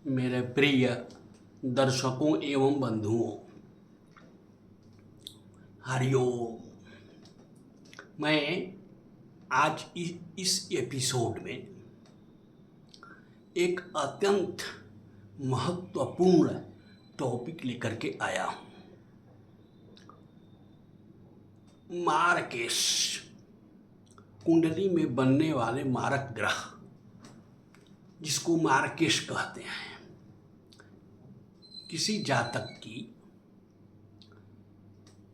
मेरे प्रिय दर्शकों एवं बंधुओं, हरिओम। मैं आज इस एपिसोड में एक अत्यंत महत्वपूर्ण टॉपिक लेकर के आया हूँ। मार्केश, कुंडली में बनने वाले मारक ग्रह जिसको मार्केश कहते हैं, किसी जातक की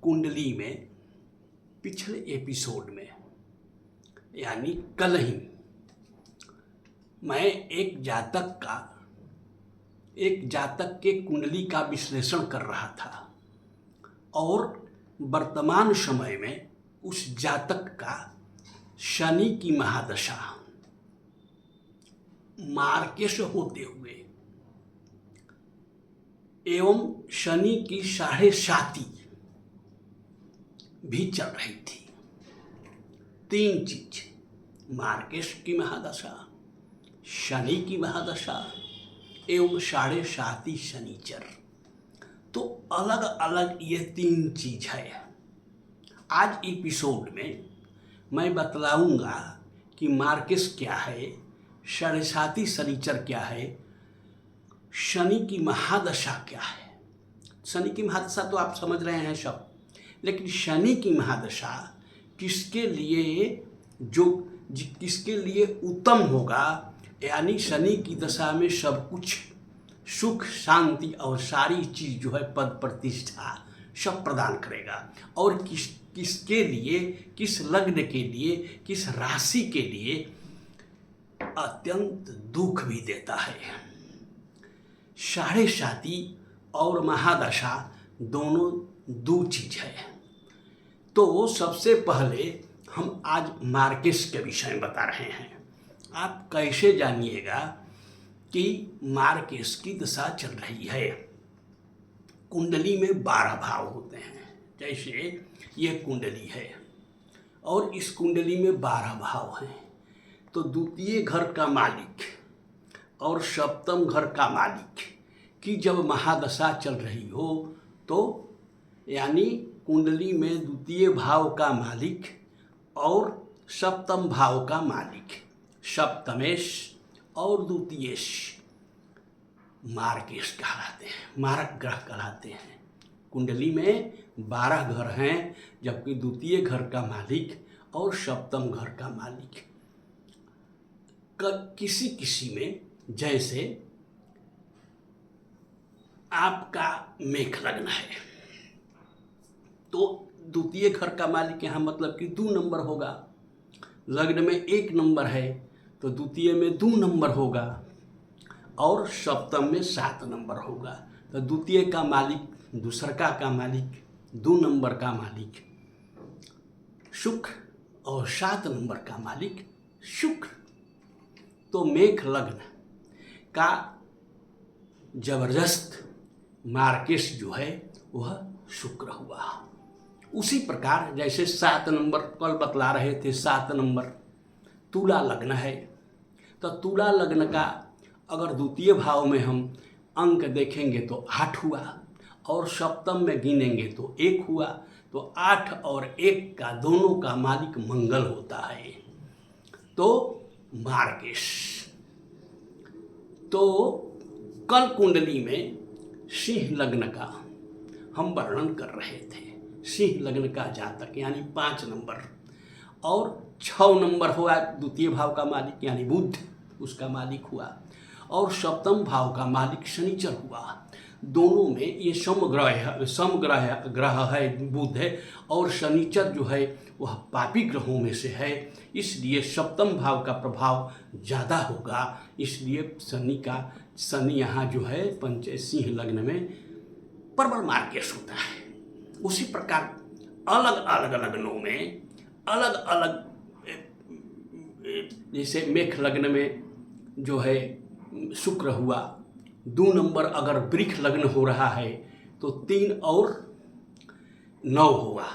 कुंडली में पिछले एपिसोड में यानी कल ही मैं एक जातक के कुंडली का विश्लेषण कर रहा था और वर्तमान समय में उस जातक का शनि की महादशा मार्केश होते हुए एवं शनि की 7.5 भी चल रही थी। 3 चीज, मार्केश की महादशा, शनि की महादशा एवं 7.5 शनिचर। तो अलग अलग ये 3 चीज है। आज एपिसोड में मैं बतलाऊंगा कि मार्केश क्या है, 7.5 शनिचर क्या है, शनि की महादशा क्या है। शनि की महादशा तो आप समझ रहे हैं सब, लेकिन शनि की महादशा किसके लिए उत्तम होगा, यानी शनि की दशा में सब कुछ सुख शांति और सारी चीज जो है पद प्रतिष्ठा सब प्रदान करेगा, और किसके लिए, किस लग्न के लिए, किस राशि के लिए अत्यंत दुख भी देता है। 7.5 और महादशा दोनों 2 चीज है। तो सबसे पहले हम आज मार्केश के विषय में बता रहे हैं। आप कैसे जानिएगा कि मार्केश की दशा चल रही है। कुंडली में 12 भाव होते हैं। जैसे ये कुंडली है और इस कुंडली में 12 भाव हैं। तो द्वितीय घर का मालिक और सप्तम घर का मालिक की जब महादशा चल रही हो, तो यानी कुंडली में द्वितीय भाव का मालिक और सप्तम भाव का मालिक, सप्तमेश और द्वितीयेश मार्केश कहलाते हैं, मारक ग्रह कहलाते हैं। कुंडली में 12 घर हैं, जबकि द्वितीय घर का मालिक और सप्तम घर का मालिक किसी किसी में, जैसे आपका मेष लग्न है तो द्वितीय घर का मालिक यहाँ मतलब कि 2 नंबर होगा। लग्न में 1 नंबर है तो द्वितीय में 2 नंबर होगा और सप्तम में 7 नंबर होगा। तो द्वितीय का मालिक, दूसरका का मालिक, 2 नंबर का मालिक शुक्र और 7 नंबर का मालिक शुक्र। तो मेष लग्न का जबरदस्त मार्केश जो है वह शुक्र हुआ। उसी प्रकार जैसे 7 नंबर कल बतला रहे थे, 7 नंबर तुला लग्न है। तो तुला लग्न का अगर द्वितीय भाव में हम अंक देखेंगे तो 8 हुआ और सप्तम में गिनेंगे तो 1 हुआ। तो 8 और 1 का दोनों का मालिक मंगल होता है। तो मार्केश, तो कल कुंडली में सिंह लग्न का हम वर्णन कर रहे थे। सिंह लग्न का जातक यानी 5 नंबर और 6 नंबर हुआ द्वितीय भाव का मालिक यानी बुध, उसका मालिक हुआ, और सप्तम भाव का मालिक शनिचर हुआ। दोनों में ये समग्रह ग्रह है, बुध है, और शनिचर जो है वह पापी ग्रहों में से है, इसलिए सप्तम भाव का प्रभाव ज़्यादा होगा। इसलिए शनि यहाँ जो है सिंह लग्न में प्रबल मार्केश होता है। उसी प्रकार अलग अलग लग्नों में अलग अलग, जैसे मेष लग्न में जो है शुक्र हुआ, 2 नंबर अगर वृक्ष लग्न हो रहा है तो 3 और 9 होगा,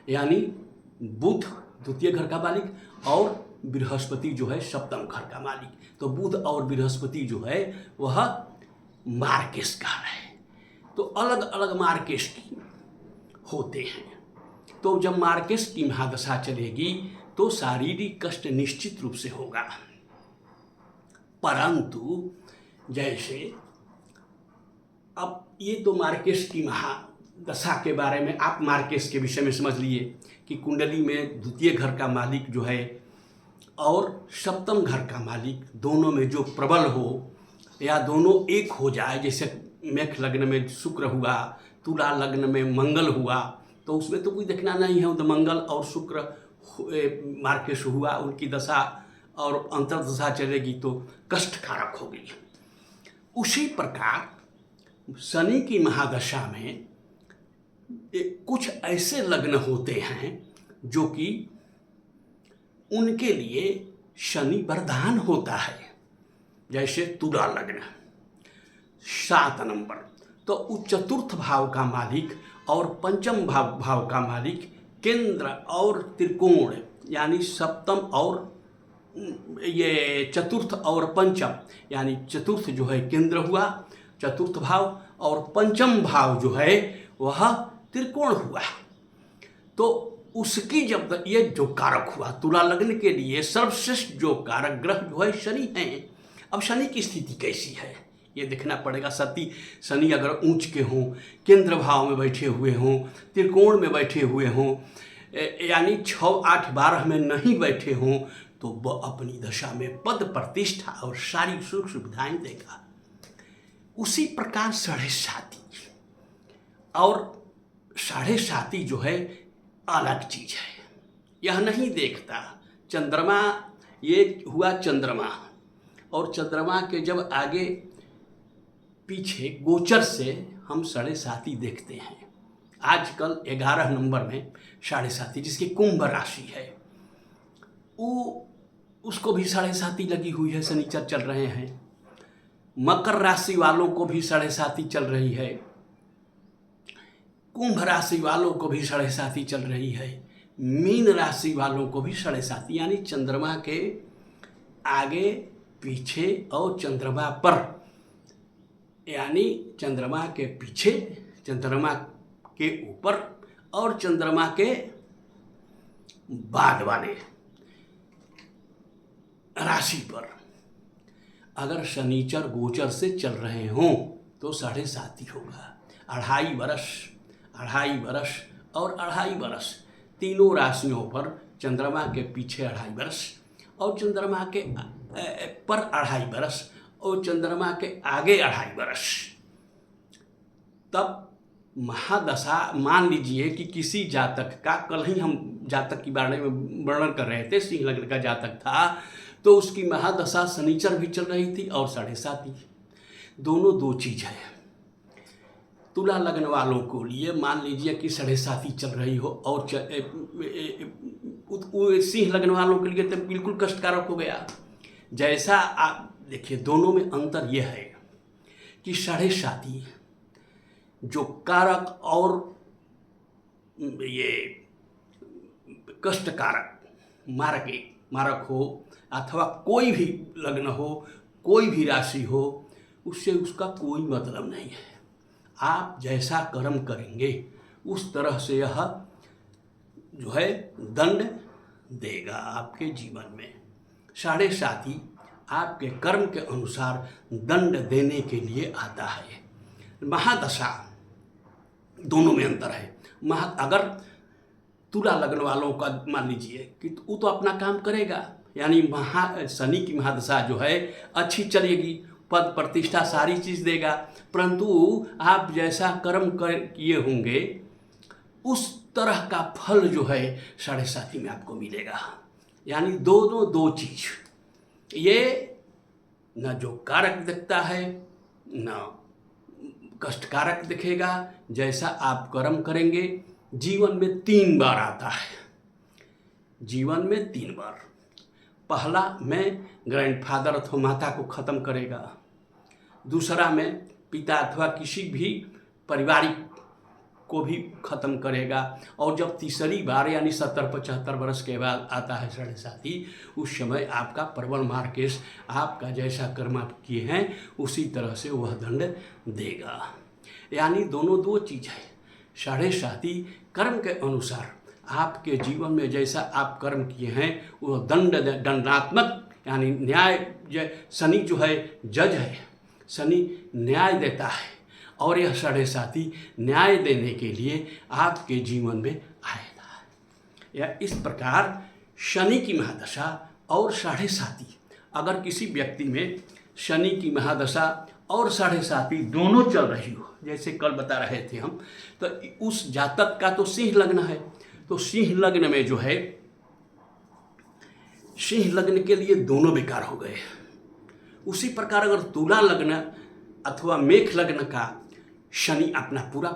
यानी बुध द्वितीय घर का मालिक और बृहस्पति जो है सप्तम घर का मालिक। तो बुध और बृहस्पति जो है वह मार्केस का है। तो अलग अलग मार्केस की होते हैं। तो जब मार्केस की महादशा चलेगी तो शारीरिक कष्ट निश्चित रूप से होगा, परंतु जैसे अब ये तो मार्केस की महादशा के बारे में आप मार्केस के विषय में समझ लिए कि कुंडली में द्वितीय घर का मालिक जो है और सप्तम घर का मालिक दोनों में जो प्रबल हो या दोनों एक हो जाए, जैसे मेष लग्न में शुक्र हुआ, तुला लग्न में मंगल हुआ, तो उसमें तो कोई देखना नहीं है, तो मंगल और शुक्र मार्केस हुआ, उनकी दशा और अंतर्दशा चलेगी तो कष्टकारक होगी। उसी प्रकार शनि की महादशा में कुछ ऐसे लग्न होते हैं जो कि उनके लिए शनि वरदान होता है। जैसे तुला लग्न 7 नंबर, तो उस चतुर्थ भाव का मालिक और पंचम भाव का मालिक केंद्र और त्रिकोण यानी सप्तम और ये चतुर्थ और पंचम, यानी चतुर्थ जो है केंद्र हुआ चतुर्थ भाव और पंचम भाव जो है वह त्रिकोण हुआ। तो उसकी जब ये जो कारक हुआ तुला लग्न के लिए सर्वश्रेष्ठ जो कारक ग्रह जो है शनि है। अब शनि की स्थिति कैसी है ये देखना पड़ेगा। शनि अगर ऊंच के हों, केंद्र भाव में बैठे हुए हों, त्रिकोण में बैठे हुए हों, यानी 6, 8, 12 में नहीं बैठे हों, तो वह अपनी दशा में पद प्रतिष्ठा और सारी सुख सुविधाएं देगा। उसी प्रकार 7.5 और 7.5 जो है अलग चीज है, यह नहीं देखता। चंद्रमा ये हुआ चंद्रमा, और चंद्रमा के जब आगे पीछे गोचर से हम 7.5 देखते हैं। आजकल 11 नंबर में 7.5 जिसकी कुंभ राशि है वो उसको भी 7.5 लगी हुई है, शनिचर चल रहे हैं। मकर राशि वालों को भी 7.5 चल रही है, कुंभ राशि वालों को भी 7.5 चल रही है, मीन राशि वालों को भी 7.5, यानी चंद्रमा के आगे पीछे और चंद्रमा पर, यानी चंद्रमा के पीछे, चंद्रमा के ऊपर और चंद्रमा के बाद वाले राशि पर अगर शनिचर गोचर से चल रहे हों तो 7.5 होगा। 2.5 वर्ष, 2.5 वर्ष और 2.5 वर्ष तीनों राशियों पर, चंद्रमा के पीछे 2.5 वर्ष और चंद्रमा के पर 2.5 वर्ष और चंद्रमा के आगे 2.5 वर्ष। तब महादशा, मान लीजिए कि किसी जातक का, कल ही हम जातक के बारे में वर्णन कर रहे थे, सिंह लग्न का जातक था, तो उसकी महादशा शनिचर भी चल रही थी और 7.5, दोनों दो चीज है। तुला लग्न वालों को लिए मान लीजिए कि 7.5 चल रही हो और सिंह लग्न वालों के लिए तो बिल्कुल कष्टकारक हो गया। जैसा आप देखिए, दोनों में अंतर यह है कि 7.5 जो कारक और ये कष्टकारक मारक हो अथवा कोई भी लग्न हो, कोई भी राशि हो, उससे उसका कोई मतलब नहीं है। आप जैसा कर्म करेंगे उस तरह से यह जो है दंड देगा आपके जीवन में। 7.5 आपके कर्म के अनुसार दंड देने के लिए आता है। महादशा दोनों में अंतर है। अगर तुला लग्न वालों का मान लीजिए कि वो तो अपना काम करेगा, यानी शनि की महादशा जो है अच्छी चलेगी, पद प्रतिष्ठा सारी चीज देगा, परंतु आप जैसा कर्म किए होंगे उस तरह का फल जो है 7.5 में आपको मिलेगा। यानी दोनों दो चीज, ये न जो कारक दिखता है न कष्टकारक दिखेगा। जैसा आप कर्म करेंगे, जीवन में 3 बार आता है, जीवन में 3 बार। पहला में ग्रैंडफादर अथवा माता को खत्म करेगा, दूसरा में पिता अथवा किसी भी पारिवारिक को भी ख़त्म करेगा। और जब तीसरी बार यानी 70-75 वर्ष के बाद आता है साढ़े साथी, उस समय आपका प्रबल मार्केश आपका जैसा कर्म आप किए हैं उसी तरह से वह दंड देगा। यानी दोनों दो चीज़ है। साढ़े साथी कर्म के अनुसार आपके जीवन में जैसा आप कर्म किए हैं वह दंडात्मक यानी न्याय, शनि जो है जज है, शनि न्याय देता है और यह साढ़े साथी न्याय देने के लिए आपके जीवन में आएगा। या इस प्रकार शनि की महादशा और साढ़े साथी, अगर किसी व्यक्ति में शनि की महादशा और साढ़े साथी दोनों चल रही हो, जैसे कल बता रहे थे हम, तो उस जातक का तो सिंह लग्न है, तो सिंह लग्न में जो है, सिंह लग्न के लिए दोनों बेकार हो गए। उसी प्रकार अगर तुला लग्न अथवा मेष लग्न का शनि अपना पूरा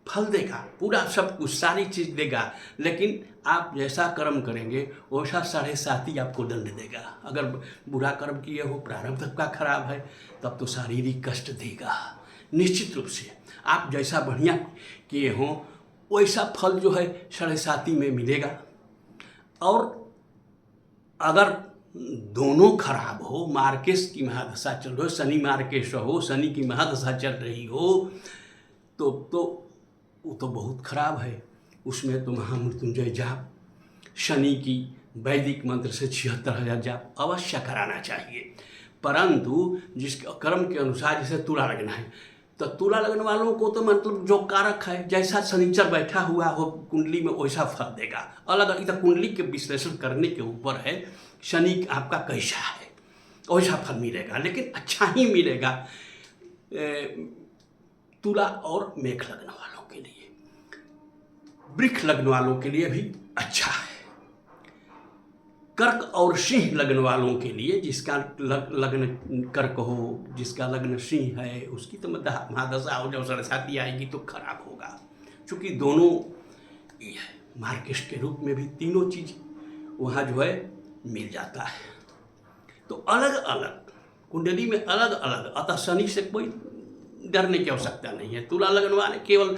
फल देगा, पूरा सब कुछ सारी चीज़ देगा, लेकिन आप जैसा कर्म करेंगे वैसा साढ़े साथी आपको दंड देगा। अगर बुरा कर्म किए हो, प्रारब्ध का खराब है, तब तो शारीरिक कष्ट देगा निश्चित रूप से। आप जैसा बढ़िया किए हों वैसा फल जो है साढ़े साथी में मिलेगा। और अगर दोनों खराब हो, मार्केश की महादशा चल रही हो, शनि मार्केश हो, शनि की महादशा चल रही हो, तो वो तो बहुत खराब है। उसमें तो महामृत्युंजय जाप, शनि की वैदिक मंत्र से 76,000 जाप अवश्य कराना चाहिए। परंतु जिस कर्म के अनुसार, जैसे तुला लगना है, तो तुला लगन वालों को तो मतलब जो कारक है, जैसा शनिचर बैठा हुआ हो कुंडली में वैसा फल देगा। अलग अलग कुंडली के विश्लेषण करने के ऊपर है, शनि आपका कैसा है वैसा फल मिलेगा, लेकिन अच्छा ही मिलेगा तुला और मेष लग्न वालों के लिए। वृक्ष लग्न वालों के लिए भी अच्छा है। कर्क और सिंह लग्न वालों के लिए, जिसका लग्न कर्क हो, जिसका लग्न सिंह है, उसकी तो महादशा हो, जब साढ़े साथी आएगी तो खराब होगा। क्योंकि दोनों ये है, मार्केश के रूप में भी तीनों चीज वहाँ जो है मिल जाता है। तो अलग अलग कुंडली में अलग अलग, अतः शनि से कोई डरने की आवश्यकता नहीं है। तुला लगन वाले केवल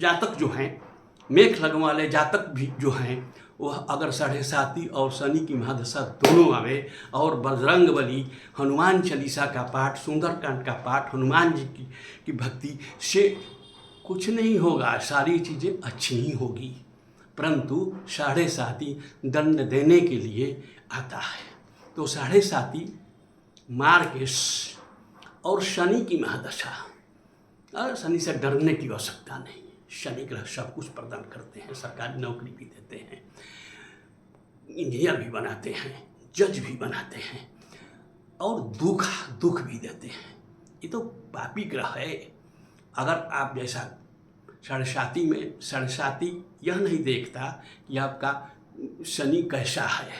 जातक जो हैं, मेष लगन वाले जातक भी जो हैं, वह अगर साढ़े साथी और शनि की महादशा दोनों आवे और बजरंग बली, हनुमान चालीसा का पाठ, सुंदरकांड का पाठ, हनुमान जी की भक्ति से कुछ नहीं होगा, सारी चीज़ें अच्छी ही होगी। परंतु साढ़े साथी दंड देने के लिए आता है। तो साढ़े साथी मार्केश और शनि की महादशा, और शनि से डरने की आवश्यकता नहीं। शनि ग्रह सब कुछ प्रदान करते हैं, सरकारी नौकरी भी देते हैं, इंजीनियर भी बनाते हैं, जज भी बनाते हैं, और दुख भी देते हैं। ये तो पापी ग्रह है। अगर आप जैसा साढ़े साथी यह नहीं देखता कि आपका शनि कैसा है,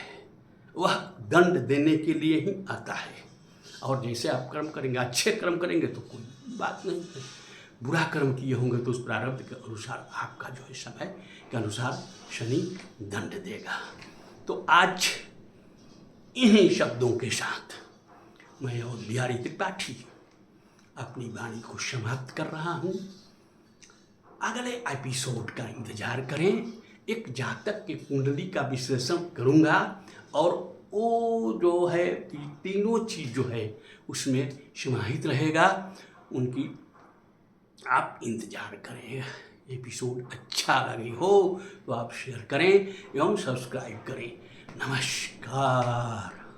वह दंड देने के लिए ही आता है। और जैसे आप कर्म करेंगे, अच्छे कर्म करेंगे तो कोई बात नहीं है, बुरा कर्म किए होंगे तो उस प्रारब्ध के अनुसार आपका जो है समय के अनुसार शनि दंड देगा। तो आज इन्हीं शब्दों के साथ मैं और बिहारी त्रिपाठी अपनी वाणी को समाप्त कर रहा हूँ। अगले एपिसोड का इंतजार करें। एक जातक की कुंडली का विश्लेषण करूँगा और वो जो है तीनों चीज़ जो है उसमें समाहित रहेगा, उनकी आप इंतजार करें। एपिसोड अच्छा लगे हो तो आप शेयर करें एवं सब्सक्राइब करें। नमस्कार।